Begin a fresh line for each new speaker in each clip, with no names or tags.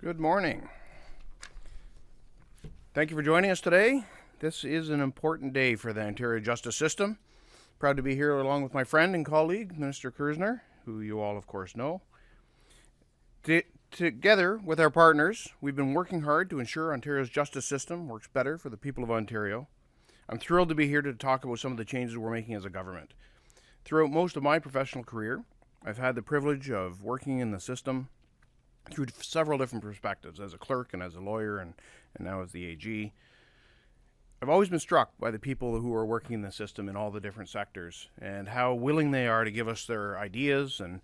Good morning. Thank you for joining us today. This is an important day for the Ontario justice system. Proud to be here along with my friend and colleague, Minister Kerzner, who you all, of course, know. Together with our partners, we've been working hard to ensure Ontario's justice system works better for the people of Ontario. I'm thrilled to be here to talk about some of the changes we're making as a government. Throughout most of my professional career, I've had the privilege of working in the system through several different perspectives, as a clerk and as a lawyer and now as the AG. I've always been struck by the people who are working in the system in all the different sectors and how willing they are to give us their ideas and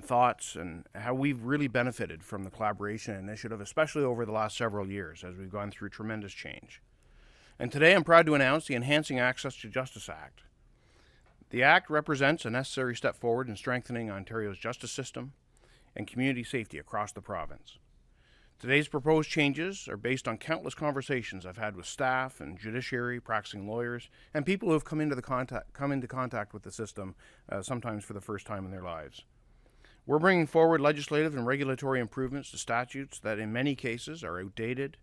thoughts, and how we've really benefited from the collaboration initiative, especially over the last several years as we've gone through tremendous change. And today I'm proud to announce the Enhancing Access to Justice Act. The Act represents a necessary step forward in strengthening Ontario's justice system and community safety across the province. Today's proposed changes are based on countless conversations I've had with staff and judiciary, practicing lawyers, and people who have come into contact with the system, sometimes for the first time in their lives. We're bringing forward legislative and regulatory improvements to statutes that in many cases are outdated,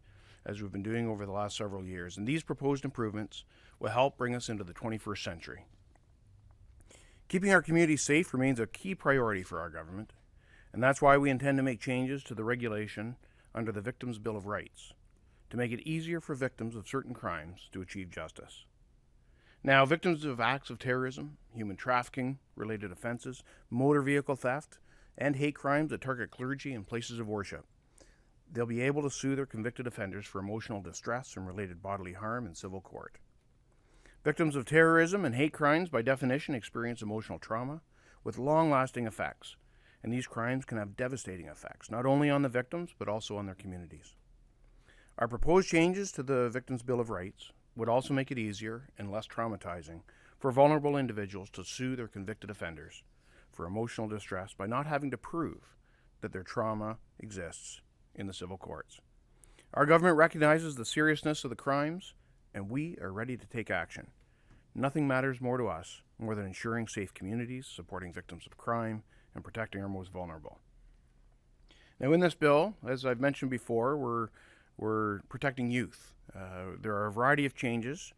as we've been doing over the last several years, and these proposed improvements will help bring us into the 21st century. Keeping our communities safe remains a key priority for our government, and that's why we intend to make changes to the regulation under the Victims' Bill of Rights to make it easier for victims of certain crimes to achieve justice. Now, victims of acts of terrorism, human trafficking related offenses, motor vehicle theft, and hate crimes that target clergy and places of worship, they'll be able to sue their convicted offenders for emotional distress and related bodily harm in civil court. Victims of terrorism and hate crimes, by definition, experience emotional trauma with long-lasting effects, and these crimes can have devastating effects, not only on the victims, but also on their communities. Our proposed changes to the Victims' Bill of Rights would also make it easier and less traumatizing for vulnerable individuals to sue their convicted offenders for emotional distress by not having to prove that their trauma exists in the civil courts. Our government recognizes the seriousness of the crimes, and we are ready to take action. Nothing matters more to us more than ensuring safe communities, supporting victims of crime, and protecting our most vulnerable. Now, in this bill, as I've mentioned before, we're protecting youth. There are a variety of changes,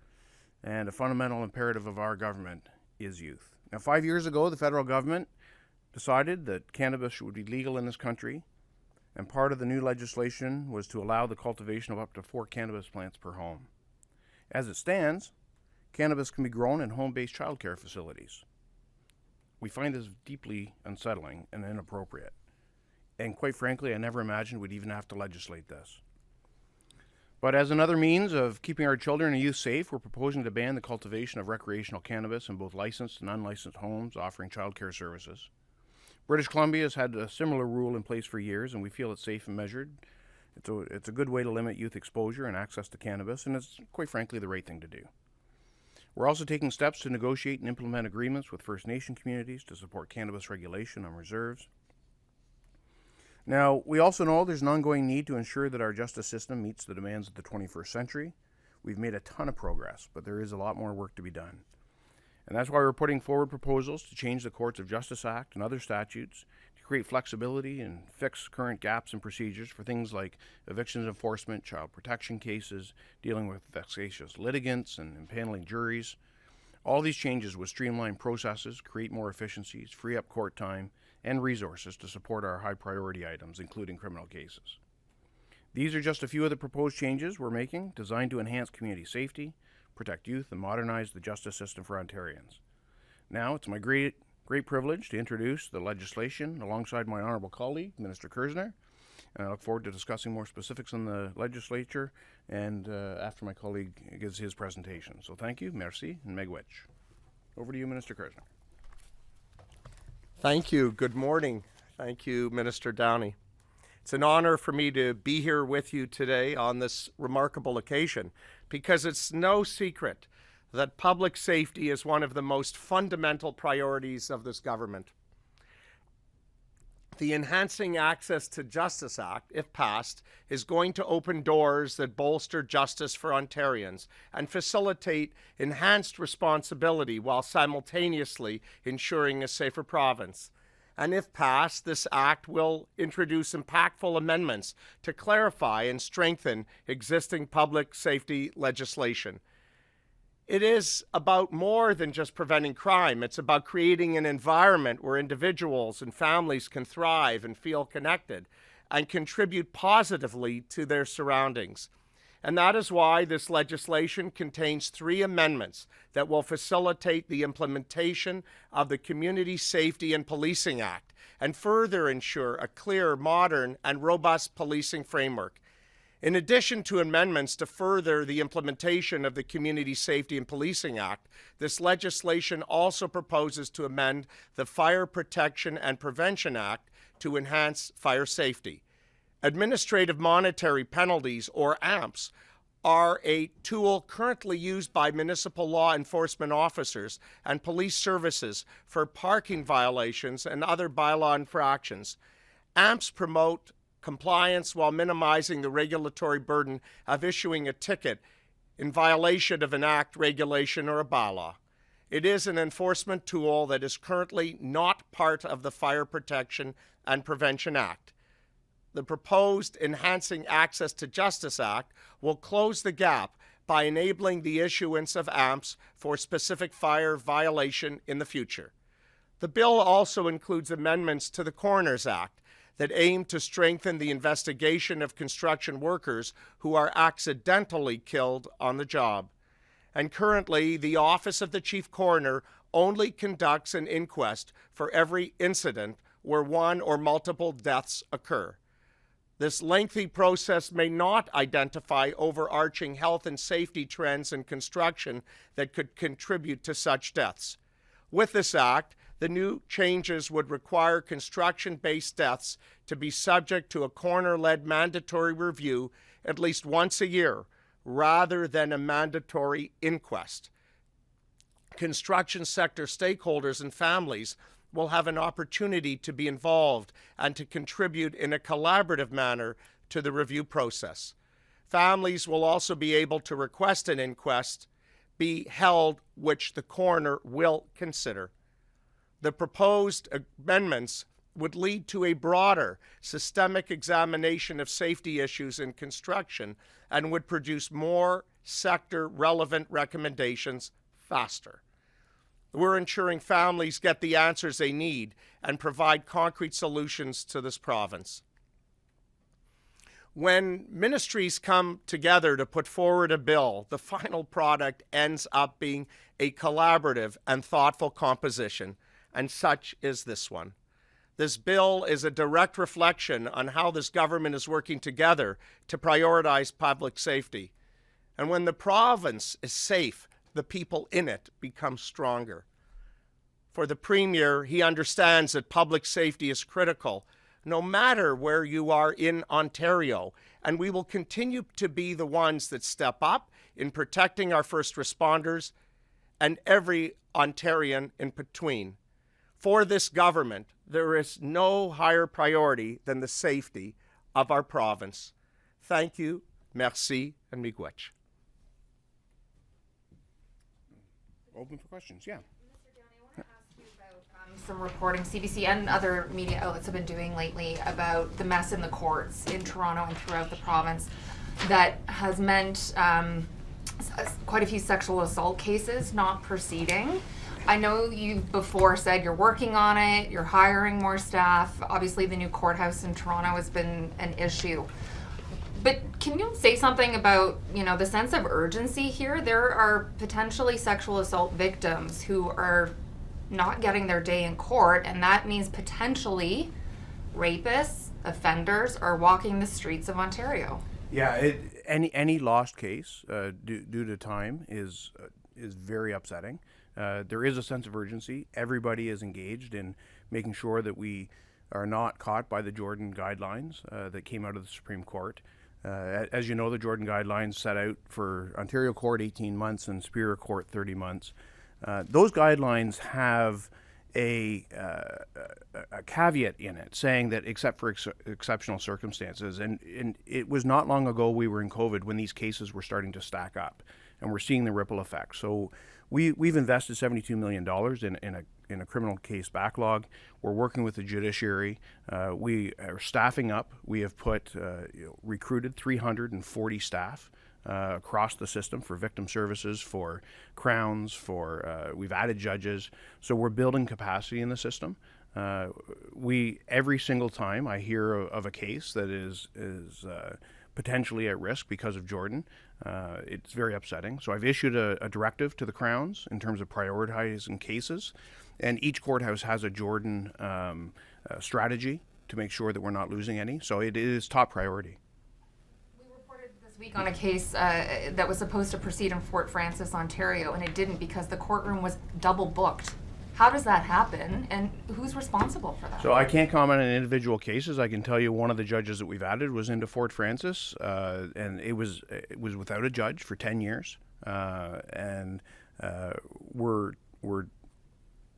and a fundamental imperative of our government is youth. Now, 5 years ago, the federal government decided that cannabis would be legal in this country, and part of the new legislation was to allow the cultivation of up to 4 cannabis plants per home. As it stands, cannabis can be grown in home-based childcare facilities. We find this deeply unsettling and inappropriate. And quite frankly, I never imagined we'd even have to legislate this. But as another means of keeping our children and youth safe, we're proposing to ban the cultivation of recreational cannabis in both licensed and unlicensed homes offering childcare services. British Columbia has had a similar rule in place for years, and we feel it's safe and measured. It's a good way to limit youth exposure and access to cannabis, and it's quite frankly the right thing to do. We're also taking steps to negotiate and implement agreements with First Nation communities to support cannabis regulation on reserves. Now, we also know there's an ongoing need to ensure that our justice system meets the demands of the 21st century. We've made a ton of progress, but there is a lot more work to be done. And that's why we're putting forward proposals to change the Courts of Justice Act and other statutes to create flexibility and fix current gaps in procedures for things like evictions enforcement, child protection cases, dealing with vexatious litigants, and impaneling juries. All these changes would streamline processes, create more efficiencies, free up court time, and resources to support our high priority items, including criminal cases. These are just a few of the proposed changes we're making, designed to enhance community safety, protect youth, and modernize the justice system for Ontarians. Now, it's my great privilege to introduce the legislation alongside my honourable colleague, Minister Kerzner, and I look forward to discussing more specifics on the legislature and after my colleague gives his presentation. So thank you, merci, and megwich. Over to you, Minister Kerzner.
Thank you. Good morning. Thank you, Minister Downey. It's an honor for me to be here with you today on this remarkable occasion, because it's no secret that public safety is one of the most fundamental priorities of this government. The Enhancing Access to Justice Act, if passed, is going to open doors that bolster justice for Ontarians and facilitate enhanced responsibility while simultaneously ensuring a safer province. And if passed, this act will introduce impactful amendments to clarify and strengthen existing public safety legislation. It is about more than just preventing crime. It's about creating an environment where individuals and families can thrive and feel connected and contribute positively to their surroundings. And that is why this legislation contains 3 amendments that will facilitate the implementation of the Community Safety and Policing Act and further ensure a clear, modern, and robust policing framework. In addition to amendments to further the implementation of the Community Safety and Policing Act, this legislation also proposes to amend the Fire Protection and Prevention Act to enhance fire safety. Administrative monetary penalties, or AMPs, are a tool currently used by municipal law enforcement officers and police services for parking violations and other bylaw infractions. AMPs promote compliance while minimizing the regulatory burden of issuing a ticket in violation of an act, regulation, or a bylaw. It is an enforcement tool that is currently not part of the Fire Protection and Prevention Act. The proposed Enhancing Access to Justice Act will close the gap by enabling the issuance of AMPs for specific fire violation in the future. The bill also includes amendments to the Coroner's Act that aim to strengthen the investigation of construction workers who are accidentally killed on the job. And currently, the Office of the Chief Coroner only conducts an inquest for every incident where one or multiple deaths occur. This lengthy process may not identify overarching health and safety trends in construction that could contribute to such deaths. With this act, the new changes would require construction-based deaths to be subject to a coroner-led mandatory review at least once a year, rather than a mandatory inquest. Construction sector stakeholders and families will have an opportunity to be involved and to contribute in a collaborative manner to the review process. Families will also be able to request an inquest be held, which the coroner will consider. The proposed amendments would lead to a broader systemic examination of safety issues in construction and would produce more sector-relevant recommendations faster. We're ensuring families get the answers they need and provide concrete solutions to this province. When ministries come together to put forward a bill, the final product ends up being a collaborative and thoughtful composition, and such is this one. This bill is a direct reflection on how this government is working together to prioritize public safety. And when the province is safe, the people in it become stronger. For the Premier, he understands that public safety is critical, no matter where you are in Ontario, and we will continue to be the ones that step up in protecting our first responders and every Ontarian in between. For this government, there is no higher priority than the safety of our province. Thank you, merci, and miigwech.
Open for questions, yeah.
Mr. Downey, I want to ask you about some reporting CBC and other media outlets have been doing lately about the mess in the courts in Toronto and throughout the province that has meant quite a few sexual assault cases not proceeding. I know you've before said you're working on it, you're hiring more staff. Obviously, the new courthouse in Toronto has been an issue. But can you say something about, the sense of urgency here? There are potentially sexual assault victims who are not getting their day in court, and that means potentially rapists, offenders are walking the streets of Ontario.
Yeah, any lost case due to time is very upsetting. There is a sense of urgency. Everybody is engaged in making sure that we are not caught by the Jordan guidelines that came out of the Supreme Court. As you know, the Jordan guidelines set out for Ontario Court 18 months and Superior Court 30 months. Those guidelines have a caveat in it saying that except for exceptional circumstances, and it was not long ago we were in COVID when these cases were starting to stack up, and we're seeing the ripple effect. So we've invested $72 million in in a criminal case backlog. We're working with the judiciary. We are staffing up. We have recruited 340 staff across the system for victim services, for crowns, we've added judges. So we're building capacity in the system. Every single time I hear of a case that is potentially at risk because of Jordan, it's very upsetting. So I've issued a directive to the Crowns in terms of prioritizing cases, and each courthouse has a Jordan strategy to make sure that we're not losing any. So it is top priority.
We reported this week on a case that was supposed to proceed in Fort Frances, Ontario, and it didn't because the courtroom was double booked. How does that happen, and who's responsible for that?
So I can't comment on individual cases. I can tell you one of the judges that we've added was into Fort Frances, and it was without a judge for 10 years. We're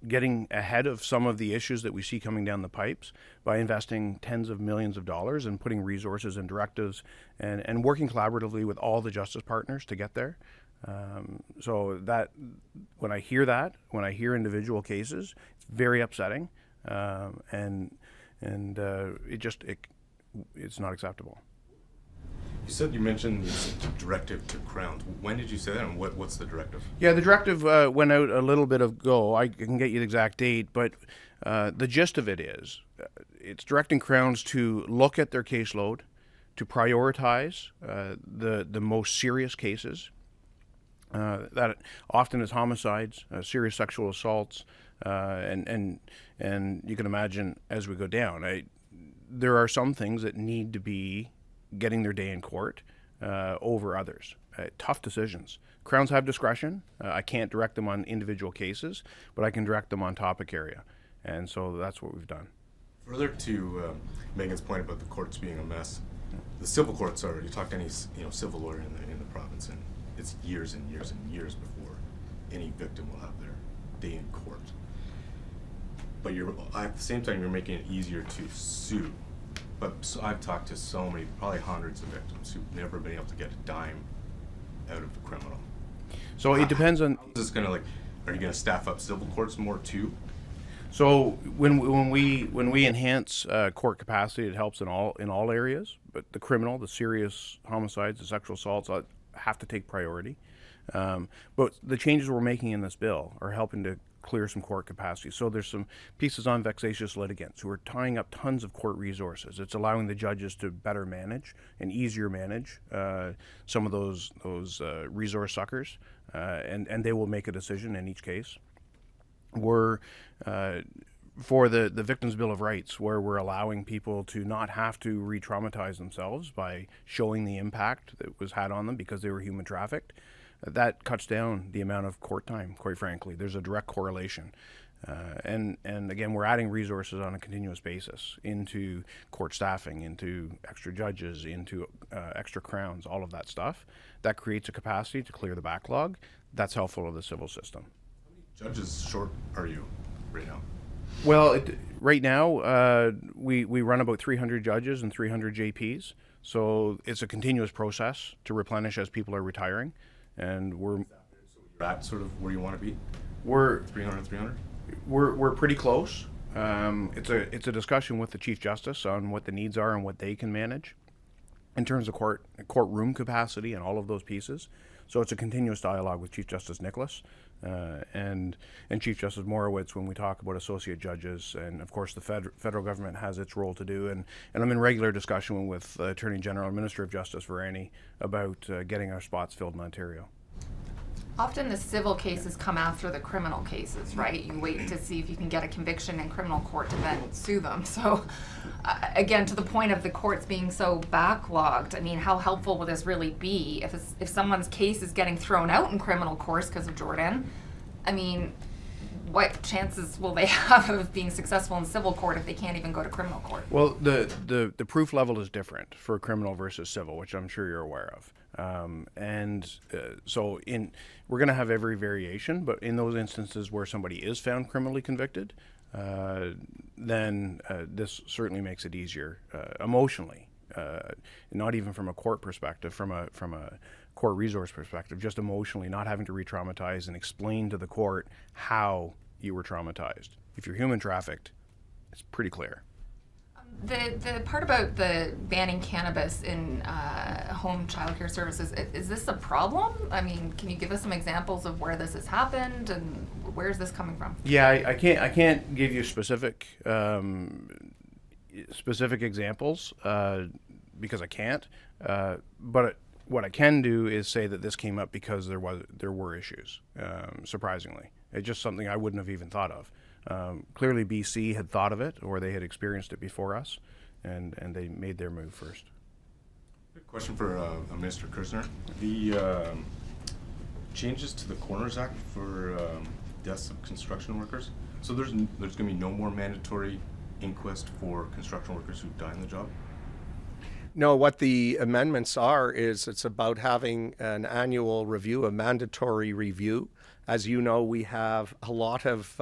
getting ahead of some of the issues that we see coming down the pipes by investing tens of millions of dollars and putting resources and directives and working collaboratively with all the justice partners to get there. So that when I hear individual cases, it's very upsetting, and it's not acceptable.
You mentioned this directive to Crowns. When did you say that, and what's the directive?
Yeah, the directive went out a little bit ago. I can get you the exact date, but the gist of it is it's directing Crowns to look at their caseload, to prioritize the most serious cases. That often is homicides, serious sexual assaults, and you can imagine as we go down, there are some things that need to be getting their day in court over others. Tough decisions. Crowns have discretion. I can't direct them on individual cases, but I can direct them on topic area, and so that's what we've done.
Further to Megan's point about the courts being a mess, the civil courts are. You talk to any civil lawyer in the province, and it's years and years and years before any victim will have their day in court. But at the same time, you're making it easier to sue. But I've talked to so many, probably hundreds of victims who've never been able to get a dime out of the criminal.
So it depends on.
Is this gonna are you gonna staff up civil courts more too?
So when we enhance court capacity, it helps in all areas. But the criminal, the serious homicides, the sexual assaults have to take priority. But the changes we're making in this bill are helping to clear some court capacity. So there's some pieces on vexatious litigants who are tying up tons of court resources. It's allowing the judges to better manage and easier manage some of those resource suckers, and they will make a decision in each case. We're for the Victims' Bill of Rights, where we're allowing people to not have to re-traumatize themselves by showing the impact that was had on them because they were human trafficked. That cuts down the amount of court time, quite frankly. There's a direct correlation. And again, we're adding resources on a continuous basis into court staffing, into extra judges, into extra crowns, all of that stuff. That creates a capacity to clear the backlog. That's helpful to the civil system.
How many judges short are you right now?
Well, right now, we run about 300 judges and 300 JPs. So it's a continuous process to replenish as people are retiring. And
you're at sort of where you want to be?
We're
300?
We're pretty close. It's a discussion with the Chief Justice on what the needs are and what they can manage in terms of courtroom capacity and all of those pieces. So it's a continuous dialogue with Chief Justice Nicholas and Chief Justice Morowitz when we talk about associate judges, and of course the federal government has its role to do, and I'm in regular discussion with Attorney General and Minister of Justice Varani about getting our spots filled in Ontario.
Often the civil cases come after the criminal cases, right? You wait to see if you can get a conviction in criminal court to then sue them. So again, to the point of the courts being so backlogged, I mean, how helpful will this really be if someone's case is getting thrown out in criminal courts because of Jordan? I mean, what chances will they have of being successful in civil court if they can't even go to criminal court?
Well, the proof level is different for criminal versus civil, which I'm sure you're aware of. So we're going to have every variation, but in those instances where somebody is found criminally convicted, then this certainly makes it easier emotionally, not even from a court perspective, from a court resource perspective, just emotionally, not having to re-traumatize and explain to the court how you were traumatized. If you're human trafficked, it's pretty clear.
The part about the banning cannabis in home childcare services, is this a problem? I mean, can you give us some examples of where this has happened and where is this coming from?
Yeah, I can't give you specific examples because I can't. But what I can do is say that this came up because there were issues. Surprisingly, it's just something I wouldn't have even thought of. Clearly, BC had thought of it, or they had experienced it before us, and they made their move first.
Question for Minister Kerzner. The changes to the Coroners Act for deaths of construction workers. So there's going to be no more mandatory inquest for construction workers who die in the job?
No, what the amendments are is it's about having an annual review, a mandatory review. As you know, we have a lot of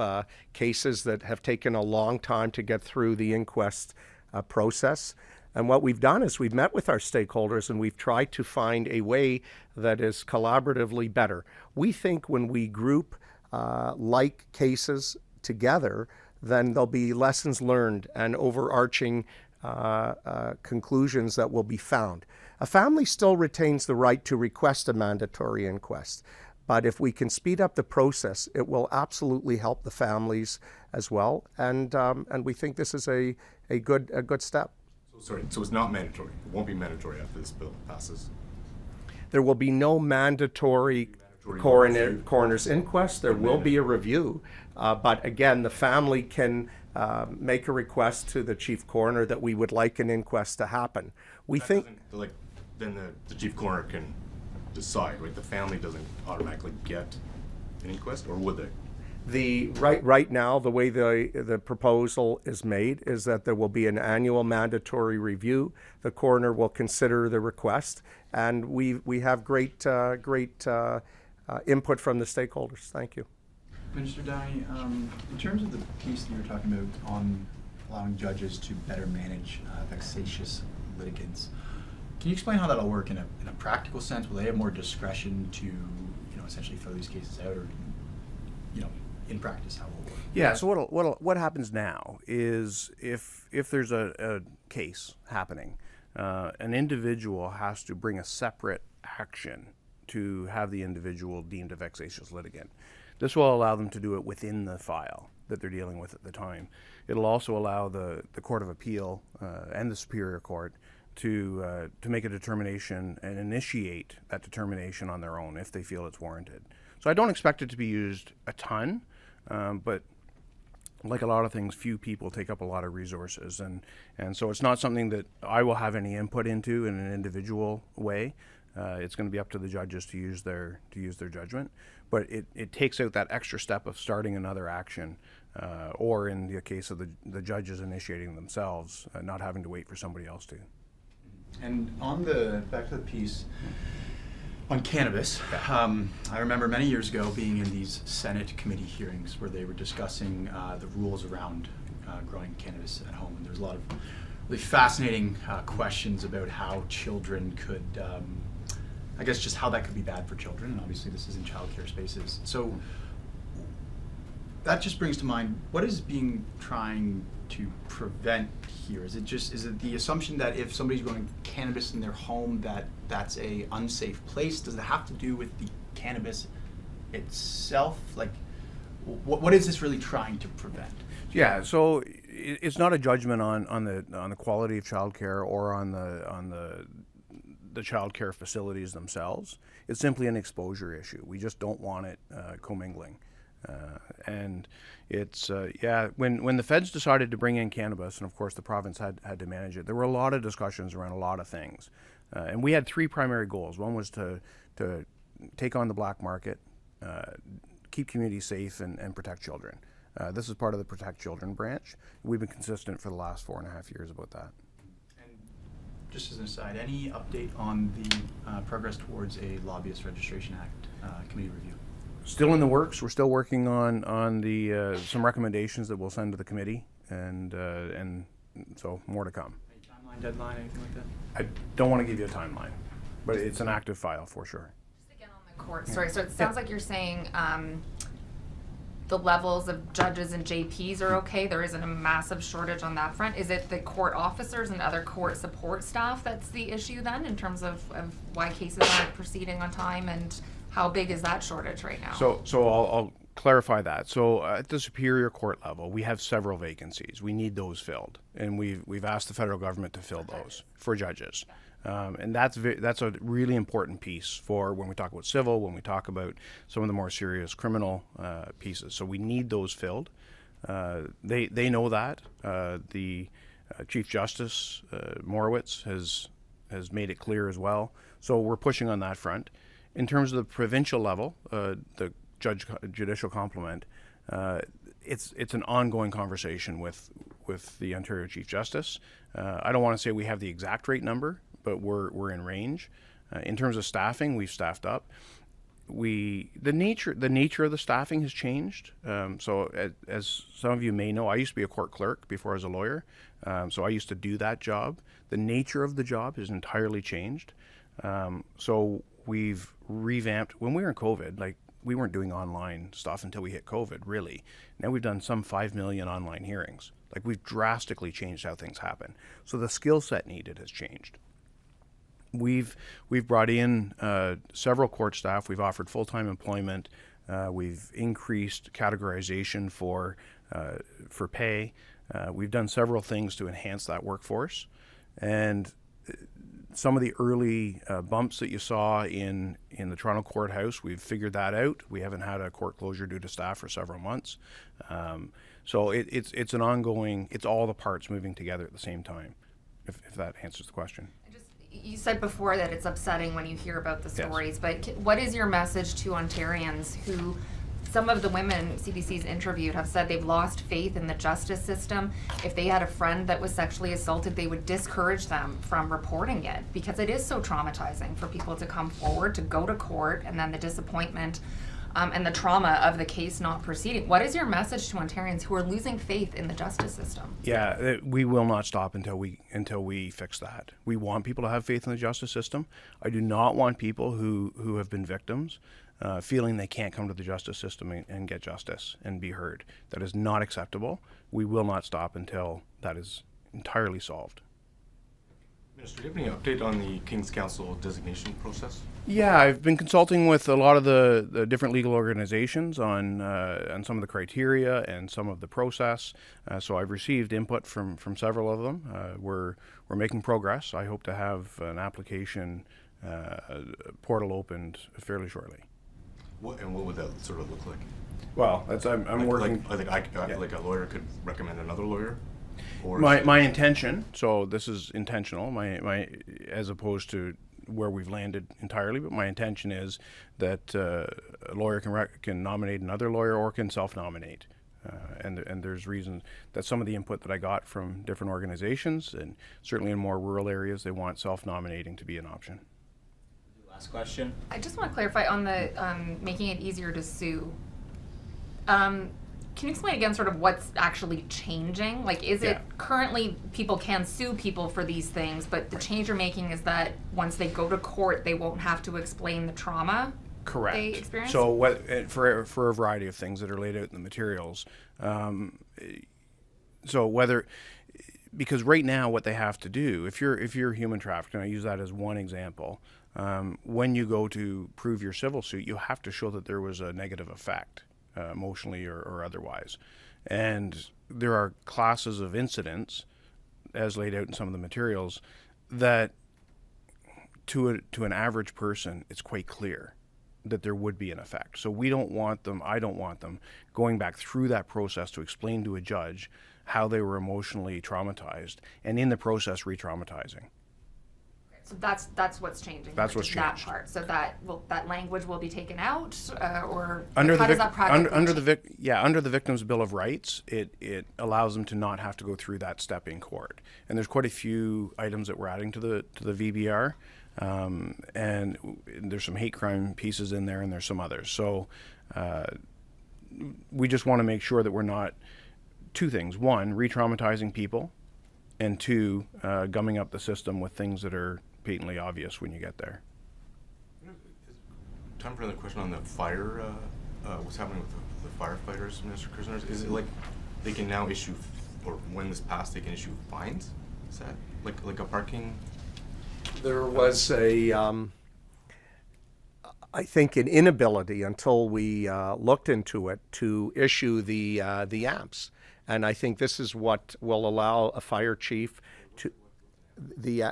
cases that have taken a long time to get through the inquest process. And what we've done is we've met with our stakeholders and we've tried to find a way that is collaboratively better. We think when we group like cases together, then there'll be lessons learned and overarching conclusions that will be found. A family still retains the right to request a mandatory inquest, but if we can speed up the process, it will absolutely help the families as well. And we think this is a good step.
So it's not mandatory. It won't be mandatory after this bill passes.
There will be no mandatory coroner's inquest. There will be a review, but again, the family can make a request to the chief coroner that we would like an inquest to happen. We think
then the chief coroner can decide, right? The family doesn't automatically get an inquest, or would they?
Right now, the way the proposal is made is that there will be an annual mandatory review. The coroner will consider the request, and we have great input from the stakeholders. Thank you.
Minister Downey, in terms of the piece that you were talking about on allowing judges to better manage vexatious litigants, can you explain how that'll work in a practical sense? Will they have more discretion to, essentially throw these cases out, or, in practice, how will it work?
Yeah. So what happens now is if there's a case happening, an individual has to bring a separate action to have the individual deemed a vexatious litigant. This will allow them to do it within the file that they're dealing with at the time. It'll also allow the Court of Appeal and the Superior Court to make a determination and initiate that determination on their own if they feel it's warranted. So I don't expect it to be used a ton, but like a lot of things, few people take up a lot of resources, and so it's not something that I will have any input into in an individual way. It's going to be up to the judges to use their judgment, but it takes out that extra step of starting another action, or in the case of the judges initiating themselves, not having to wait for somebody else to.
And back to the piece on cannabis, I remember many years ago being in these Senate committee hearings where they were discussing the rules around growing cannabis at home. And there was a lot of really fascinating questions about how children could, I guess just how that could be bad for children. And obviously this is in childcare spaces. So that just brings to mind, what is being trying to prevent here? Is it the assumption that if somebody's growing cannabis in their home that's a unsafe place? Does it have to do with the cannabis itself? Like, what is this really trying to prevent?
Yeah, so it's not a judgment on the quality of childcare or on the childcare facilities themselves. It's simply an exposure issue. We just don't want it commingling. And it's when the feds decided to bring in cannabis, and of course the province had to manage it, there were a lot of discussions around a lot of things, and we had three primary goals. One was to take on the black market, keep communities safe, and protect children. This is part of the Protect Children branch. We've been consistent for the last 4.5 years about that.
And just as an aside, any update on the progress towards a Lobbyist Registration Act committee review?
Still in the works. We're still working on the some recommendations that we'll send to the committee, and so more to come.
Any timeline, deadline, anything like that?
I don't want to give you a timeline, but it's an active file for sure.
Just again on the court story. So it sounds like you're saying the levels of judges and JPs are okay? There isn't a massive shortage on that front. Is it the court officers and other court support staff that's the issue then, in terms of why cases aren't proceeding on time, and how big is that shortage right now?
So I'll clarify that. So at the Superior Court level, we have several vacancies. We need those filled, and we've asked the federal government to fill those for judges. And that's a really important piece for when we talk about civil, when we talk about some of the more serious criminal pieces. So we need those filled. They know that. The Chief Justice Morowitz has made it clear as well. So we're pushing on that front. In terms of the provincial level, the judicial complement, it's an ongoing conversation with the Ontario Chief Justice. I don't want to say we have the exact rate number, but we're in range. In terms of staffing, we've staffed up. The nature of the staffing has changed. So as some of you may know, I used to be a court clerk before I was a lawyer. So I used to do that job. The nature of the job has entirely changed. So we've revamped. When we were in COVID, like, we weren't doing online stuff until we hit COVID, really. Now we've done some 5 million online hearings. Like, we've drastically changed how things happen. So the skill set needed has changed. We've brought in several court staff. We've offered full-time employment. We've increased categorization for pay. We've done several things to enhance that workforce. And some of the early bumps that you saw in the Toronto courthouse, we've figured that out. We haven't had a court closure due to staff for several months. So it's an ongoing, it's all the parts moving together at the same time, if that answers the question.
You said before that it's upsetting when you hear about the stories,
Yes.
but what is your message to Ontarians who, some of the women CBC's interviewed have said they've lost faith in the justice system? If they had a friend that was sexually assaulted, they would discourage them from reporting it, because it is so traumatizing for people to come forward, to go to court, and then the disappointment and the trauma of the case not proceeding. What is your message to Ontarians who are losing faith in the justice system?
Yeah, we will not stop until we fix that. We want people to have faith in the justice system. I do not want people who have been victims feeling they can't come to the justice system and get justice and be heard. That is not acceptable. We will not stop until that is entirely solved.
Minister, do you have any update on the King's Council designation process?
Yeah, I've been consulting with a lot of the different legal organizations on some of the criteria and some of the process. So I've received input from several of them. We're making progress. I hope to have an application portal opened fairly shortly.
What would that sort of look like?
Well, I'm working.
Like a lawyer could recommend another lawyer? Or
My intention, so this is intentional, my as opposed to where we've landed entirely, but my intention is that a lawyer can nominate another lawyer or can self-nominate. And there's reasons that some of the input that I got from different organizations, and certainly in more rural areas, they want self-nominating to be an option.
Last question.
I just want to clarify on the making it easier to sue. Can you explain again sort of what's actually changing? Like, is it currently people can sue people for these things, but the change you're making is that once they go to court, they won't have to explain the trauma
Correct.
they experienced?
So for a variety of things that are laid out in the materials. Because right now what they have to do, if you're human trafficked, and I use that as one example, when you go to prove your civil suit, you have to show that there was a negative effect. Emotionally or otherwise. And there are classes of incidents, as laid out in some of the materials, that to an average person, it's quite clear that there would be an effect. So I don't want them going back through that process to explain to a judge how they were emotionally traumatized, and in the process re-traumatizing.
So that's what's changing.
That's what's
that
changed.
part. So that language will be taken out, or
Under
how does that practically
under
change?
under the Victims' Bill of Rights, it allows them to not have to go through that step in court. And there's quite a few items that we're adding to the VBR, and there's some hate crime pieces in there, and there's some others. So we just want to make sure that we're not, two things: one, re-traumatizing people, and two, gumming up the system with things that are patently obvious when you get there.
Time for another question on the fire what's happening with the firefighters, Minister Kerzner? Is it like they can now issue, or when this passed, they can issue fines? Is that like a parking?
There was I think, an inability until we looked into it to issue the amps, and I think this is what will allow a fire chief to. The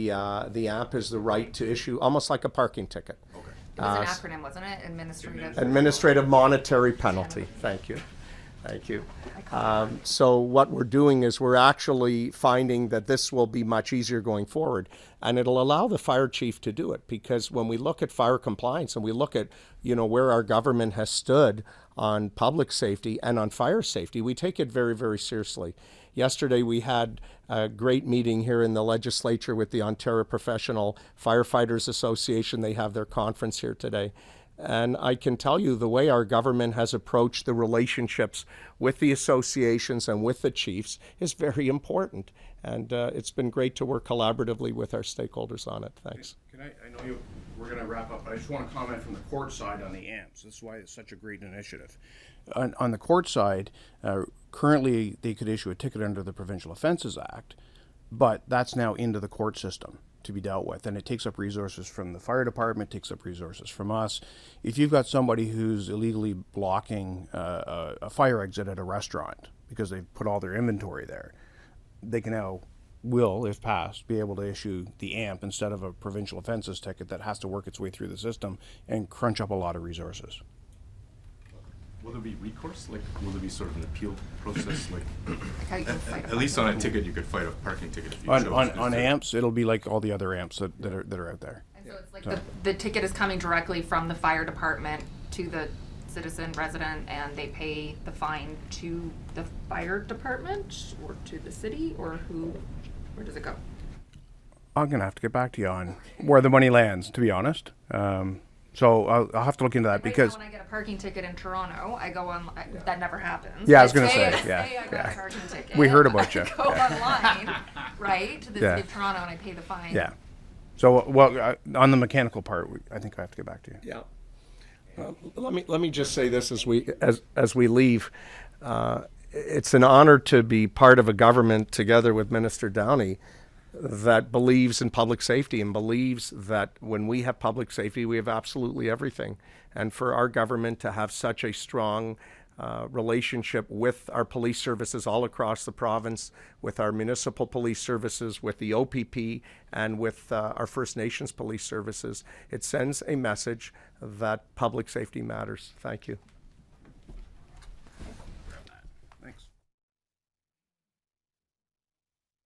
amp is the right to issue, almost like a parking ticket.
Okay.
It was an acronym, wasn't it? Administrative.
Administrative monetary penalty. Thank you. Thank you. So what we're doing is we're actually finding that this will be much easier going forward, and it'll allow the fire chief to do it, because when we look at fire compliance and we look at, where our government has stood on public safety and on fire safety, we take it very, very seriously. Yesterday we had a great meeting here in the legislature with the Ontario Professional Firefighters Association. They have their conference here today. And I can tell you the way our government has approached the relationships with the associations and with the chiefs is very important. And it's been great to work collaboratively with our stakeholders on it. Thanks.
I know we're going to wrap up, but I just want to comment from the court side on the amps. This is why it's such a great initiative. On the court side, currently they could issue a ticket under the Provincial Offences Act, but that's now into the court system to be dealt with, and it takes up resources from the fire department, takes up resources from us. If you've got somebody who's illegally blocking a fire exit at a restaurant because they've put all their inventory there, they can now, if passed, be able to issue the AMP instead of a provincial offences ticket that has to work its way through the system and crunch up a lot of resources.
Will there be recourse? Like, will there be sort of an appeal process? Like,
How you can fight
at least on a ticket, you could fight a parking ticket if you chose.
On AMPs, it'll be like all the other AMPs that are out there.
And so it's like the ticket is coming directly from the fire department to the citizen resident, and they pay the fine to the fire department or to the city, or where does it go?
I'm gonna have to get back to you on where the money lands, to be honest. So I'll have to look into that,
Right
because
now when I get a parking ticket in Toronto, I go on. That never happens.
Yeah, I was
But
gonna say,
say I got
yeah.
a parking ticket.
We heard about you.
I go online, right, to the
Yeah.
city of Toronto, and I pay the fine.
yeah. So on the mechanical part, I think I have to get back to you.
Yeah. Let me just say this as we leave. It's an honor to be part of a government together with Minister Downey that believes in public safety and believes that when we have public safety, we have absolutely everything. And for our government to have such a strong relationship with our police services all across the province, with our municipal police services, with the OPP, and with our First Nations police services, it sends a message that public safety matters. Thank you.